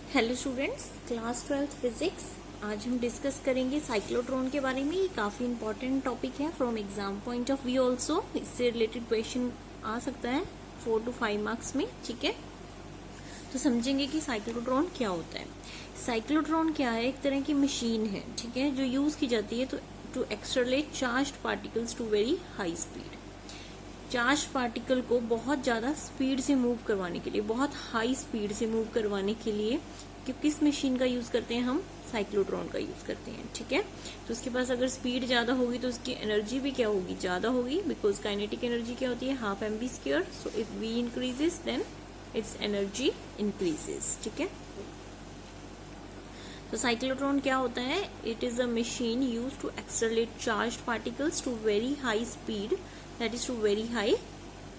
Hello students, class 12th physics. आज हम discuss करेंगे साइक्लोट्रॉन के बारे में। ये काफ़ी इंपॉर्टेंट टॉपिक है from exam point of view also. इससे रिलेटेड क्वेश्चन आ सकता है 4 to 5 मार्क्स में। ठीक है, तो समझेंगे कि साइक्लोट्रॉन क्या होता है। साइक्लोट्रॉन क्या है? एक तरह की मशीन है, ठीक है, जो यूज़ की जाती है to accelerate charged particles to very high speed. Charge particle को बहुत ज़्यादा स्पीड से मूव करवाने के लिए, बहुत हाई स्पीड से मूव करवाने के लिए कि किस मशीन का यूज़ करते हैं हम? साइक्लोट्रॉन का यूज़ करते हैं। ठीक है, तो उसके पास अगर स्पीड ज़्यादा होगी तो उसकी एनर्जी भी क्या होगी? ज़्यादा होगी, बिकॉज काइनेटिक एनर्जी क्या होती है? Half mv²। So if v increases then it's energy increases. ठीक है, तो साइक्लोट्रॉन क्या होता है? It is a machine use to accelerate charged particles to very high speed, that is to very high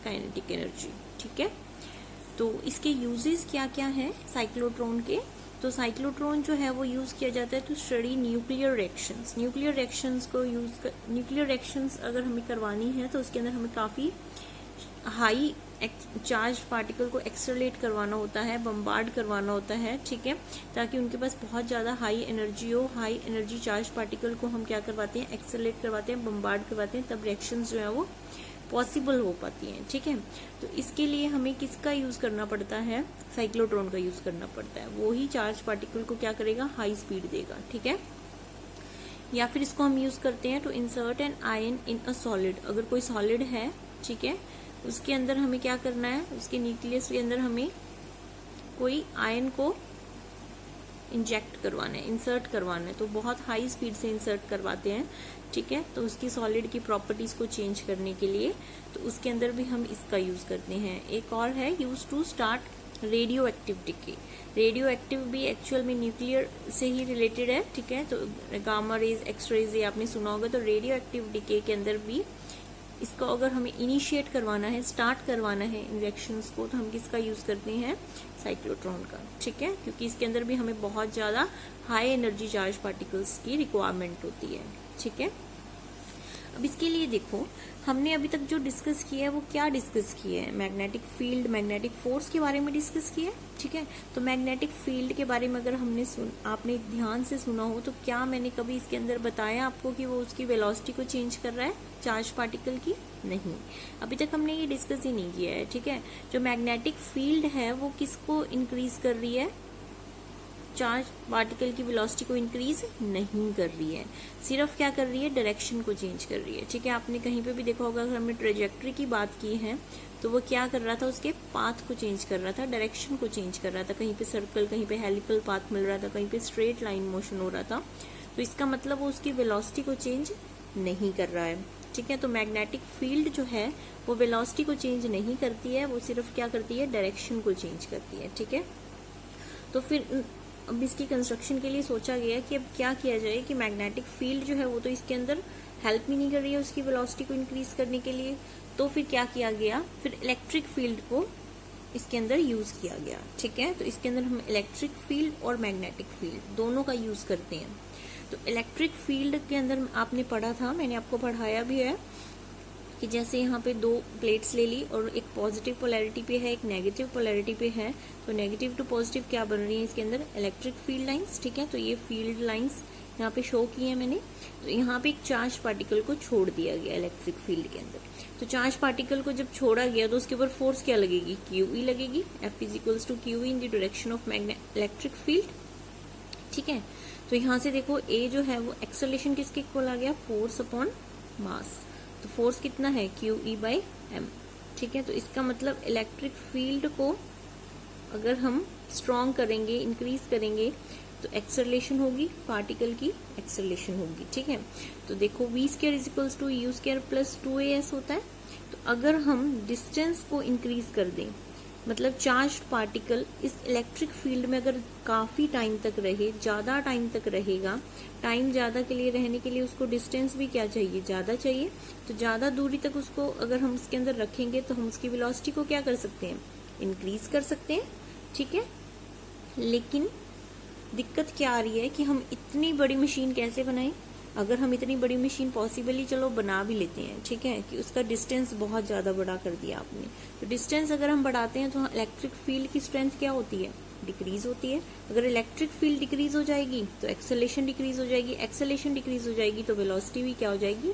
kinetic energy. ठीक है, तो इसके यूजेस क्या क्या है साइक्लोट्रॉन के? तो साइक्लोट्रॉन जो है वो यूज किया जाता है to study nuclear reactions. Nuclear reactions को न्यूक्लियर रिएक्शंस अगर हमें करवानी है तो उसके अंदर हमें काफी हाई चार्ज पार्टिकल को एक्सलरेट करवाना होता है, बम्बार्ड करवाना होता है। ठीक है, ताकि उनके पास बहुत ज्यादा हाई एनर्जी हो। हाई एनर्जी चार्ज पार्टिकल को हम क्या करवाते हैं? एक्सलरेट करवाते हैं, बम्बार्ड करवाते हैं, तब रिएक्शंस जो है वो पॉसिबल हो पाती हैं। ठीक है, तो इसके लिए हमें किसका यूज करना पड़ता है? साइक्लोट्रॉन का यूज करना पड़ता है। वो ही चार्ज पार्टिकल को क्या करेगा? हाई स्पीड देगा। ठीक है, या फिर इसको हम यूज करते हैं to insert an ion in a solid. अगर कोई सॉलिड है, ठीक है, उसके अंदर हमें क्या करना है? उसके न्यूक्लियस के अंदर हमें कोई आयन को इंजेक्ट करवाना है, इंसर्ट करवाना है, तो बहुत हाई स्पीड से इंसर्ट करवाते हैं। ठीक है, तो उसकी सॉलिड की प्रॉपर्टीज को चेंज करने के लिए, तो उसके अंदर भी हम इसका यूज करते हैं। एक और है use to start radio active decay. Radio active भी एक्चुअल में न्यूक्लियर से ही रिलेटेड है। ठीक है, तो गामा रेज, एक्स रेज ये आपने सुना होगा। तो रेडियो एक्टिव डिके के अंदर भी इसको अगर हमें इनिशिएट करवाना है, स्टार्ट करवाना है इन रिएक्शंस को, तो हम किसका यूज करते हैं? साइक्लोट्रॉन का। ठीक है, क्योंकि इसके अंदर भी हमें बहुत ज्यादा हाई एनर्जी चार्ज पार्टिकल्स की रिक्वायरमेंट होती है। ठीक है, अब इसके लिए देखो, हमने अभी तक जो डिस्कस किया है वो क्या डिस्कस किया है? मैग्नेटिक फील्ड, मैग्नेटिक फोर्स के बारे में डिस्कस किया है। ठीक है, तो मैग्नेटिक फील्ड के बारे में अगर आपने ध्यान से सुना हो तो क्या मैंने कभी इसके अंदर बताया आपको कि वो उसकी वेलोसिटी को चेंज कर रहा है चार्ज पार्टिकल की? नहीं, अभी तक हमने ये डिस्कस ही नहीं किया है। ठीक है, जो मैग्नेटिक फील्ड है वो किसको इंक्रीज कर रही है? चार्ज पार्टिकल की वेलोसिटी को इंक्रीज नहीं कर रही है, सिर्फ क्या कर रही है? डायरेक्शन को चेंज कर रही है। ठीक है, आपने कहीं पे भी देखा होगा, अगर हमने ट्रेजेक्ट्री की बात की है तो वो क्या कर रहा था? उसके पाथ को चेंज कर रहा था, डायरेक्शन को चेंज कर रहा था। कहीं पे सर्कल, कहीं पे हेलिकल पाथ मिल रहा था, कहीं पे स्ट्रेट लाइन मोशन हो रहा था। तो इसका मतलब वो उसकी वेलोसिटी को चेंज नहीं कर रहा है। ठीक है, तो मैग्नेटिक फील्ड जो है वो वेलोसिटी को चेंज नहीं करती है, वो सिर्फ क्या करती है? डायरेक्शन को चेंज करती है। ठीक है, तो फिर अब इसकी कंस्ट्रक्शन के लिए सोचा गया कि अब क्या किया जाए कि मैग्नेटिक फील्ड जो है वो तो इसके अंदर हेल्प ही नहीं कर रही है उसकी वेलोसिटी को इंक्रीज करने के लिए। तो फिर क्या किया गया? फिर इलेक्ट्रिक फील्ड को इसके अंदर यूज किया गया। ठीक है, तो इसके अंदर हम इलेक्ट्रिक फील्ड और मैग्नेटिक फील्ड दोनों का यूज करते हैं। तो इलेक्ट्रिक फील्ड के अंदर आपने पढ़ा था, मैंने आपको पढ़ाया भी है कि जैसे यहाँ पे दो प्लेट्स ले ली और एक पॉजिटिव पोलैरिटी पे है, एक नेगेटिव पोलैरिटी पे है, तो नेगेटिव टू पॉजिटिव क्या बन रही है इसके अंदर? Electric field lines. ठीक है, तो ये फील्ड लाइंस यहाँ पे शो की है मैंने। तो यहाँ पे एक चार्ज पार्टिकल को छोड़ दिया गया इलेक्ट्रिक फील्ड के अंदर। तो चार्ज पार्टिकल को जब छोड़ा गया तो उसके ऊपर फोर्स क्या लगेगी? QE लगेगी। F is to QE in the direction of electric field. ठीक है, तो यहाँ से देखो A जो है वो एक्सेलरेशन किसके इक्वल आ गया? Force upon mass. तो फोर्स कितना है? QE/m। ठीक है, तो इसका मतलब इलेक्ट्रिक फील्ड को अगर हम स्ट्रॉन्ग करेंगे, इंक्रीज करेंगे, तो एक्सेलरेशन होगी, पार्टिकल की एक्सेलरेशन होगी। ठीक है, तो देखो v² is equals to u² plus 2as होता है। तो अगर हम डिस्टेंस को इंक्रीज कर दें, मतलब चार्ज पार्टिकल इस इलेक्ट्रिक फील्ड में अगर काफी टाइम तक रहे, ज्यादा टाइम तक रहेगा, टाइम ज्यादा के लिए रहने के लिए उसको डिस्टेंस भी क्या चाहिए? ज्यादा चाहिए। तो ज्यादा दूरी तक उसको अगर हम इसके अंदर रखेंगे तो हम उसकी वेलोसिटी को क्या कर सकते हैं? इंक्रीज कर सकते हैं। ठीक है, लेकिन दिक्कत क्या आ रही है कि हम इतनी बड़ी मशीन कैसे बनाएं? अगर हम इतनी बड़ी मशीन पॉसिबली चलो बना भी लेते हैं, ठीक है, कि उसका डिस्टेंस बहुत ज्यादा बड़ा कर दिया आपने, तो डिस्टेंस अगर हम बढ़ाते हैं तो इलेक्ट्रिक फील्ड की स्ट्रेंथ क्या होती है? डिक्रीज होती है। अगर इलेक्ट्रिक फील्ड डिक्रीज हो जाएगी तो एक्सेलेरेशन डिक्रीज हो जाएगी, एक्सेलेरेशन डिक्रीज हो जाएगी तो वेलोसिटी भी क्या हो जाएगी,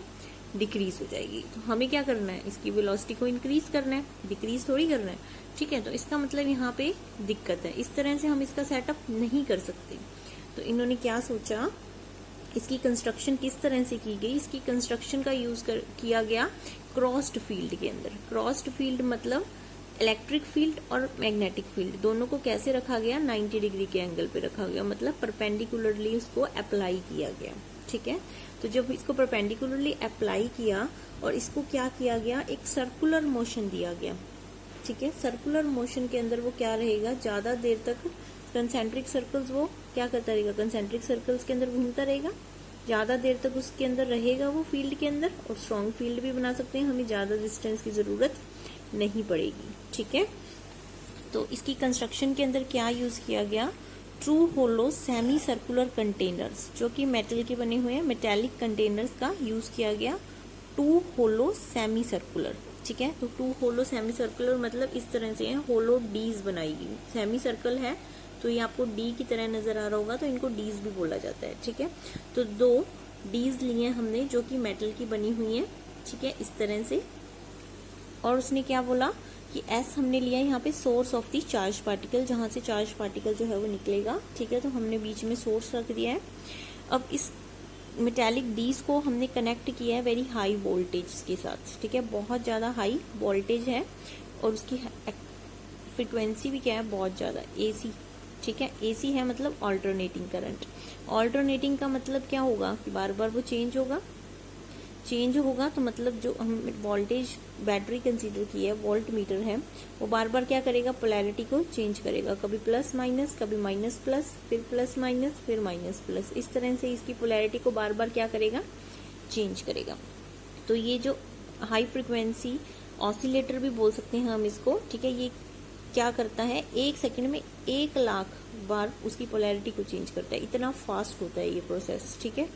डिक्रीज हो जाएगी। तो हमें क्या करना है, इसकी वेलोसिटी को इंक्रीज करना है, डिक्रीज थोड़ी करना है, ठीक है। तो इसका मतलब यहाँ पे दिक्कत है, इस तरह से हम इसका सेटअप नहीं कर सकते। तो इन्होंने क्या सोचा, इसकी कंस्ट्रक्शन किस तरह से की गई, इसकी कंस्ट्रक्शन का यूज किया गया क्रॉस्ड फील्ड के अंदर। क्रॉस्ड फील्ड मतलब इलेक्ट्रिक फील्ड और मैग्नेटिक फील्ड दोनों को कैसे रखा गया, 90 डिग्री के एंगल पे रखा गया, मतलब परपेंडिकुलरली उसको अप्लाई किया गया, ठीक है। तो जब इसको परपेंडिकुलरली अप्लाई किया और इसको क्या किया गया, एक सर्कुलर मोशन दिया गया, ठीक है। सर्कुलर मोशन के अंदर वो क्या रहेगा, ज्यादा देर तक कंसेंट्रिक सर्कल्स वो क्या करता रहेगा, कंसेंट्रिक सर्कल्स के अंदर घूमता रहेगा, ज्यादा देर तक उसके अंदर रहेगा वो फील्ड के अंदर, और स्ट्रॉन्ग फील्ड भी बना सकते हैं, हमें ज्यादा डिस्टेंस की जरूरत नहीं पड़ेगी, ठीक है। तो इसकी कंस्ट्रक्शन के अंदर क्या यूज किया गया, ट्रू होलो सेमी सर्कुलर कंटेनर्स, जो कि मेटल के बने हुए हैं, मेटेलिक कंटेनर्स का यूज किया गया, टू होलो सेमी सर्कुलर, ठीक है। तो टू होलो सेमी सर्कुलर मतलब इस तरह से है, होलो डीज बनाएगी, सेमी सर्कल है तो ये आपको डी की तरह नजर आ रहा होगा, तो इनको डीज भी बोला जाता है, ठीक है। तो 2 डीज लिए हमने जो कि मेटल की बनी हुई है, ठीक है, इस तरह से। और उसने क्या बोला कि एस हमने लिया है यहाँ पे source of the charge particle, जहां से चार्ज पार्टिकल जो है वो निकलेगा, ठीक है। तो हमने बीच में सोर्स रख दिया है। अब इस मेटेलिक डीज को हमने कनेक्ट किया है वेरी हाई वोल्टेज के साथ, ठीक है, बहुत ज्यादा हाई वोल्टेज है और उसकी फ्रिक्वेंसी भी क्या है, बहुत ज्यादा, एसी, ठीक है। एसी है मतलब ऑल्टरनेटिंग करंट। ऑल्टरनेटिंग का मतलब क्या होगा कि बार बार वो चेंज होगा, चेंज होगा तो मतलब जो हम वोल्टेज बैटरी कंसीडर की है, वोल्ट मीटर है, वो बार बार क्या करेगा, पोलैरिटी को चेंज करेगा, कभी प्लस माइनस, कभी माइनस प्लस, फिर प्लस माइनस, फिर माइनस प्लस, इस तरह से इसकी पोलैरिटी को बार बार क्या करेगा, चेंज करेगा। तो ये जो हाई फ्रिक्वेंसी ऑसिलेटर भी बोल सकते हैं हम इसको, ठीक है, ये क्या करता है, 1 सेकंड में 1 लाख बार उसकी पोलैरिटी को चेंज करता है, इतना फास्ट होता है ये प्रोसेस, ठीक है।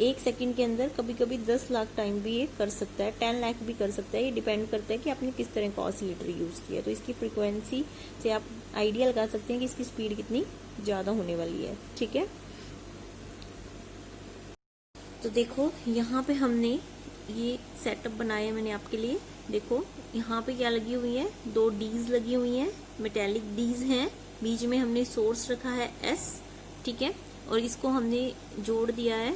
1 सेकंड के अंदर कभी कभी 10 लाख टाइम भी ये कर सकता है, 10 लाख भी कर सकता है, ये डिपेंड करता है कि आपने किस तरह का ऑसिलेटर यूज किया। तो इसकी फ्रीक्वेंसी से आप आइडिया लगा सकते हैं कि इसकी स्पीड कितनी ज्यादा होने वाली है, ठीक है। तो देखो यहाँ पे हमने ये सेटअप बनाया मैंने आपके लिए, देखो यहाँ पे क्या लगी हुई है, 2 डीज लगी हुई हैं, मेटेलिक डीज हैं, बीच में हमने सोर्स रखा है एस, ठीक है, और इसको हमने जोड़ दिया है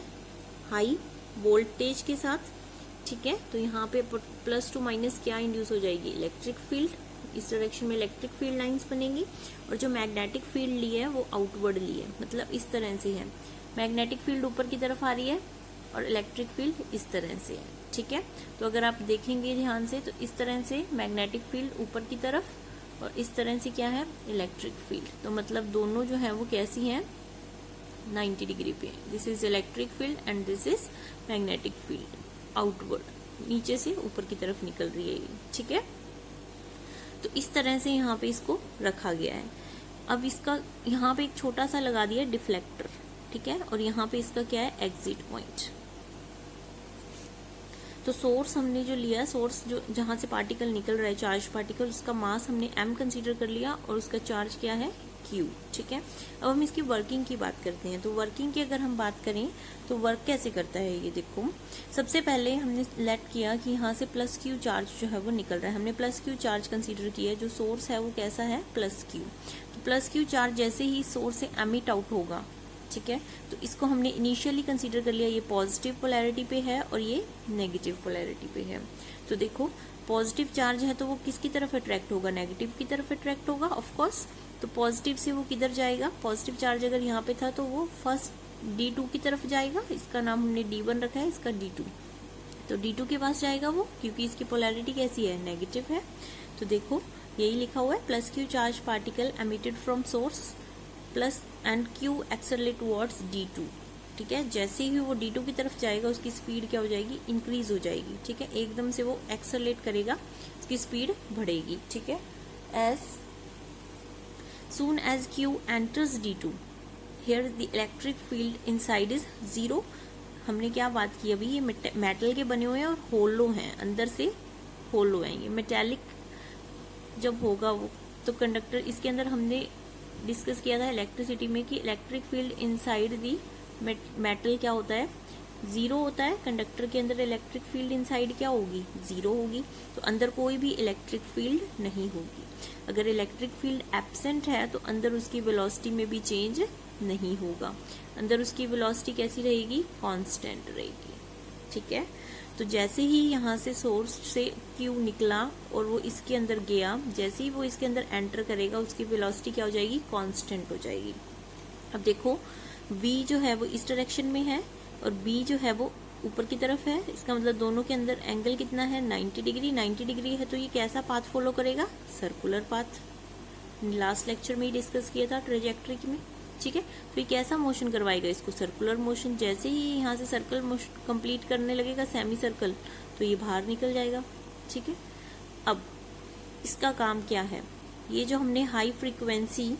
हाई वोल्टेज के साथ, ठीक है। तो यहाँ पे प्लस टू माइनस क्या इंड्यूस हो जाएगी, इलेक्ट्रिक फील्ड, इस डायरेक्शन में इलेक्ट्रिक फील्ड लाइंस बनेंगी, और जो मैग्नेटिक फील्ड ली है वो आउटवर्ड ली है, मतलब इस तरह से है, मैग्नेटिक फील्ड ऊपर की तरफ आ रही है और इलेक्ट्रिक फील्ड इस तरह से है, ठीक है। तो अगर आप देखेंगे ध्यान से तो इस तरह से मैग्नेटिक फील्ड ऊपर की तरफ और इस तरह से क्या है, इलेक्ट्रिक फील्ड, तो मतलब दोनों जो है वो कैसी हैं, 90 डिग्री पे। This is electric field and this is magnetic field, outward, नीचे से ऊपर की तरफ निकल रही है, ठीक है। तो इस तरह से यहाँ पे इसको रखा गया है। अब इसका यहाँ पे एक छोटा सा लगा दिया डिफ्लेक्टर, ठीक है, और यहाँ पे इसका क्या है, एग्जिट पॉइंट। तो सोर्स हमने जो लिया, सोर्स जो जहां से पार्टिकल निकल रहा है, चार्ज पार्टिकल, उसका मास हमने m कंसीडर कर लिया और उसका चार्ज क्या है, q, ठीक है। अब हम इसकी वर्किंग की बात करते हैं। तो वर्किंग की अगर हम बात करें तो वर्क कैसे करता है ये देखो, सबसे पहले हमने लेट किया कि यहाँ से प्लस q चार्ज जो है वो निकल रहा है, हमने प्लस q चार्ज कंसीडर किया, जो सोर्स है वो कैसा है, प्लस q। तो प्लस q चार्ज जैसे ही सोर्स से एमिट आउट होगा, ठीक है, तो इसको हमने इनिशियली कंसीडर कर लिया, ये पॉजिटिव पोलैरिटी पे है और ये नेगेटिव पोलैरिटी पे है। तो देखो पॉजिटिव चार्ज है तो वो किसकी तरफ अट्रैक्ट होगा, नेगेटिव की तरफ अट्रैक्ट होगा ऑफ कोर्स। तो पॉजिटिव से वो किधर जाएगा, पॉजिटिव चार्ज अगर यहाँ पे था तो वो फर्स्ट D2 की तरफ जाएगा, इसका नाम हमने D1 रखा है, इसका D2, तो D2 के पास जाएगा वो, क्योंकि इसकी पोलैरिटी कैसी है, नेगेटिव है। तो देखो यही लिखा हुआ है, plus q charge particle emitted from source plus and q accelerate towards D2, ठीक है। जैसे ही वो D2 की तरफ जाएगा उसकी स्पीड क्या हो जाएगी, इंक्रीज हो जाएगी, ठीक है, एकदम से वो एक्सेलरेट करेगा, उसकी स्पीड बढ़ेगी, ठीक है। As soon as q enters D2 here the electric field inside is 0। हमने क्या बात की अभी, ये मेटल के बने हुए हैं और होलो हैं, अंदर से होलो हैं, ये मेटेलिक जब होगा वो, तो कंडक्टर इसके अंदर हमने डिस्कस किया था इलेक्ट्रिसिटी में कि electric field inside the metal क्या होता है, जीरो होता है। कंडक्टर के अंदर इलेक्ट्रिक फील्ड इनसाइड क्या होगी, जीरो होगी, तो अंदर कोई भी इलेक्ट्रिक फील्ड नहीं होगी। अगर इलेक्ट्रिक फील्ड एब्सेंट है तो अंदर उसकी वेलोसिटी में भी चेंज नहीं होगा, अंदर उसकी वेलोसिटी कैसी रहेगी, कांस्टेंट रहेगी। ठीक है, तो जैसे ही यहाँ से सोर्स से क्यू निकला और वो इसके अंदर गया, जैसे ही वो इसके अंदर एंटर करेगा उसकी वेलोसिटी क्या हो जाएगी, कांस्टेंट हो जाएगी। अब देखो v जो है वो इस डायरेक्शन में है और b जो है वो ऊपर की तरफ है, इसका मतलब दोनों के अंदर एंगल कितना है, 90 डिग्री। 90 डिग्री है तो ये कैसा पाथ फॉलो करेगा, सर्कुलर पाथ। लास्ट लेक्चर में ही डिस्कस किया था ट्रेजेक्टरी में। ठीक है, तो ये कैसा मोशन करवाएगा इसको, सर्कुलर मोशन। जैसे ही यहाँ से सर्कल मोशन कंप्लीट करने लगेगा, सेमी सर्कल, तो ये बाहर निकल जाएगा। ठीक है, अब इसका काम क्या है, ये जो हमने हाई फ्रीक्वेंसी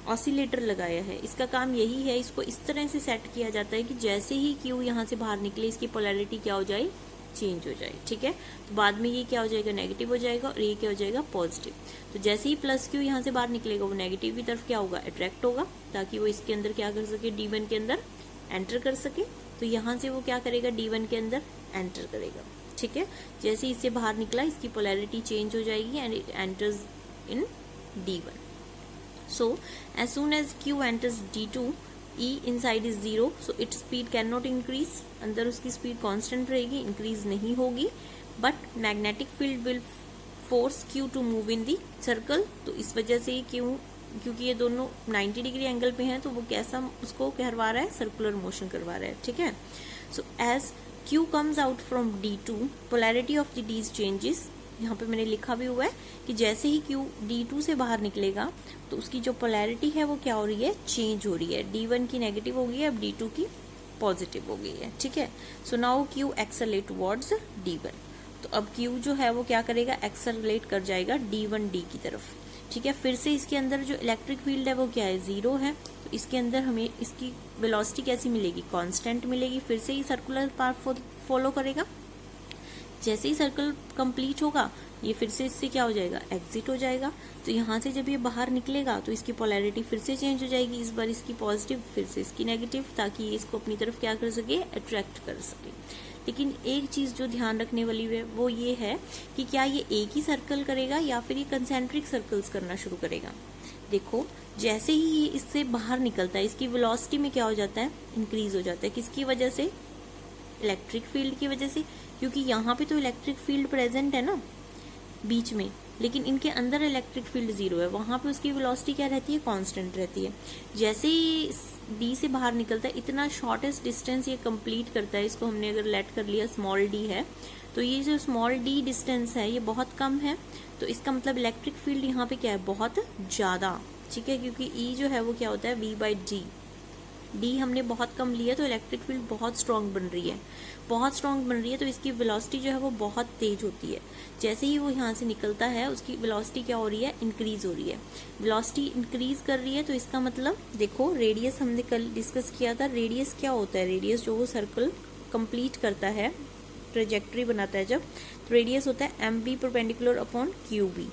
ऑसिलेटर लगाया है इसका काम यही है, इसको इस तरह से सेट किया जाता है कि जैसे ही क्यू यहाँ से बाहर निकले इसकी पोलैरिटी क्या हो जाए, चेंज हो जाए। ठीक है, तो बाद में ये क्या हो जाएगा, नेगेटिव हो जाएगा और ये क्या हो जाएगा, पॉजिटिव। तो जैसे ही प्लस क्यू यहाँ से बाहर निकलेगा वो नेगेटिव की तरफ क्या होगा, अट्रैक्ट होगा, ताकि वो इसके अंदर क्या कर सके, D1 के अंदर एंटर कर सके। तो यहाँ से वो क्या करेगा, D1 के अंदर एंटर करेगा। ठीक है, जैसे ही इससे बाहर निकला इसकी पोलैरिटी चेंज हो जाएगी and it enters in D1. So as soon as Q enters D2, E inside is 0, so its speed cannot increase. अंदर उसकी स्पीड कांस्टेंट रहेगी, इंक्रीज नहीं होगी, but magnetic field will force Q to move in the circle. तो इस वजह से क्योंकि ये दोनों 90 डिग्री एंगल पे हैं तो वो कैसा उसको करवा रहा है, सर्कुलर मोशन करवा रहा है। ठीक है, so as Q comes out from D2, polarity of the D's changes. यहाँ पे मैंने लिखा भी हुआ है कि जैसे ही Q D2 से बाहर निकलेगा तो उसकी जो पोलैरिटी है वो क्या हो रही है, चेंज हो रही है। D1 की नेगेटिव हो गई है, अब D2 की पॉजिटिव हो गई है। ठीक है, so now Q accelerate towards D1। तो अब Q जो है वो क्या करेगा, एक्सेलरेट कर जाएगा D1D की तरफ। ठीक है, फिर से इसके अंदर जो इलेक्ट्रिक फील्ड है वो क्या है, जीरो है, तो इसके अंदर हमें इसकी वेलोसिटी कैसी मिलेगी, कांस्टेंट मिलेगी। फिर से ही सर्कुलर पाथ फॉलो करेगा। जैसे ही सर्कल कंप्लीट होगा ये फिर से इससे क्या हो जाएगा, एग्जिट हो जाएगा। तो यहाँ से जब ये बाहर निकलेगा तो इसकी पोलैरिटी फिर से चेंज हो जाएगी, इस बार इसकी पॉजिटिव फिर से इसकी नेगेटिव, ताकि ये इसको अपनी तरफ क्या कर सके, अट्रैक्ट कर सके। लेकिन एक चीज जो ध्यान रखने वाली है वो ये है कि क्या ये एक ही सर्कल करेगा या फिर ये कंसेंट्रिक सर्कल्स करना शुरू करेगा। देखो जैसे ही ये इससे बाहर निकलता है इसकी वेलोसिटी में क्या हो जाता है, इंक्रीज हो जाता है। किसकी वजह से, इलेक्ट्रिक फील्ड की वजह से, क्योंकि यहाँ पे तो इलेक्ट्रिक फील्ड प्रेजेंट है ना बीच में, लेकिन इनके अंदर इलेक्ट्रिक फील्ड जीरो है, वहां पे उसकी वेलोसिटी क्या रहती है, कांस्टेंट रहती है। जैसे ही डी से बाहर निकलता है, इतना शॉर्टेस्ट डिस्टेंस ये कंप्लीट करता है, इसको हमने अगर लेट कर लिया स्मॉल डी है, तो ये जो स्मॉल डी डिस्टेंस है ये बहुत कम है, तो इसका मतलब इलेक्ट्रिक फील्ड यहाँ पे क्या है, बहुत ज्यादा। ठीक है, क्योंकि ई जो है वो क्या होता है, V/d। डी हमने बहुत कम लिया तो इलेक्ट्रिक फील्ड बहुत स्ट्रांग बन रही है, बहुत स्ट्रांग बन रही है, तो इसकी वेलोसिटी जो है वो बहुत तेज होती है। जैसे ही वो यहाँ से निकलता है उसकी वेलोसिटी क्या हो रही है, इंक्रीज हो रही है। वेलोसिटी इंक्रीज कर रही है तो इसका मतलब देखो, रेडियस हमने कल डिस्कस किया था, रेडियस क्या होता है, रेडियस जो वो सर्कल कंप्लीट करता है, ट्रेजेक्टरी बनाता है जब, तो रेडियस होता है mv परपेंडिकुलर अपॉन qb।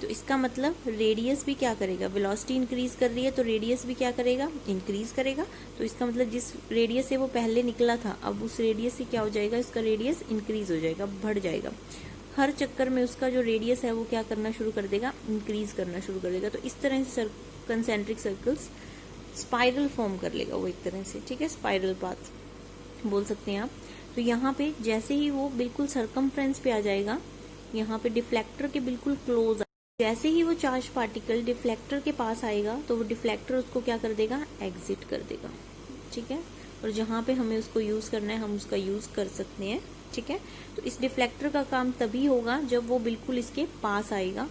तो इसका मतलब रेडियस भी क्या करेगा, वेलोसिटी इंक्रीज कर रही है तो रेडियस भी क्या करेगा, इंक्रीज करेगा। तो इसका मतलब जिस रेडियस से वो पहले निकला था अब उस रेडियस से क्या हो जाएगा, इसका रेडियस इंक्रीज हो जाएगा, बढ़ जाएगा। हर चक्कर में उसका जो रेडियस है वो क्या करना शुरू कर देगा, इंक्रीज करना शुरू कर देगा। तो इस तरह से कंसेंट्रिक सर्कल्स स्पाइरल फॉर्म कर लेगा वो एक तरह से। ठीक है, स्पाइरल पाथ बोल सकते हैं आप। तो यहाँ पे जैसे ही वो बिल्कुल सरकमफ्रेंस पे आ जाएगा, यहाँ पे डिफ्लेक्टर के बिल्कुल क्लोज, जैसे ही वो चार्ज पार्टिकल डिफ्लेक्टर के पास आएगा तो वो डिफ्लेक्टर उसको क्या कर देगा, एग्जिट कर देगा। ठीक है, और जहाँ पे हमें उसको यूज करना है हम उसका यूज कर सकते हैं। ठीक है, तो इस डिफ्लेक्टर का काम तभी होगा जब वो बिल्कुल इसके पास आएगा।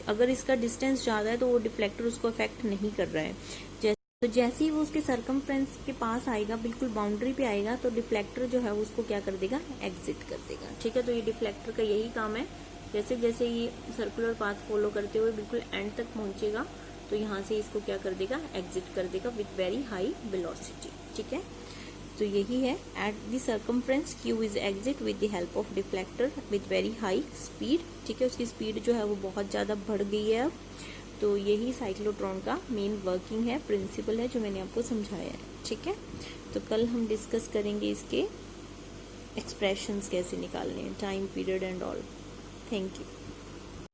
अगर इसका डिस्टेंस ज्यादा है तो वो डिफ्लेक्टर उसको अफेक्ट नहीं कर रहा है। तो जैसे ही वो उसके सर्कमफ्रेंस के पास आएगा, बिल्कुल बाउंड्री पे आएगा, तो डिफ्लेक्टर जो है उसको क्या कर देगा, एग्जिट कर देगा। ठीक है, तो ये डिफ्लेक्टर का यही काम है। जैसे जैसे ये सर्कुलर पाथ फॉलो करते हुए बिल्कुल एंड तक पहुंचेगा तो यहाँ से इसको क्या कर देगा, एग्जिट कर देगा विथ वेरी हाई वेलोसिटी। ठीक है, तो यही है, at the circumference Q is exit with the help of deflector with very high speed. ठीक है, उसकी स्पीड जो है वो बहुत ज्यादा बढ़ गई है अब। तो यही साइक्लोट्रॉन का मेन वर्किंग है, प्रिंसिपल है जो मैंने आपको समझाया है। ठीक है, तो कल हम डिस्कस करेंगे इसके एक्सप्रेशंस कैसे निकालने हैं, time period and all. Thank you.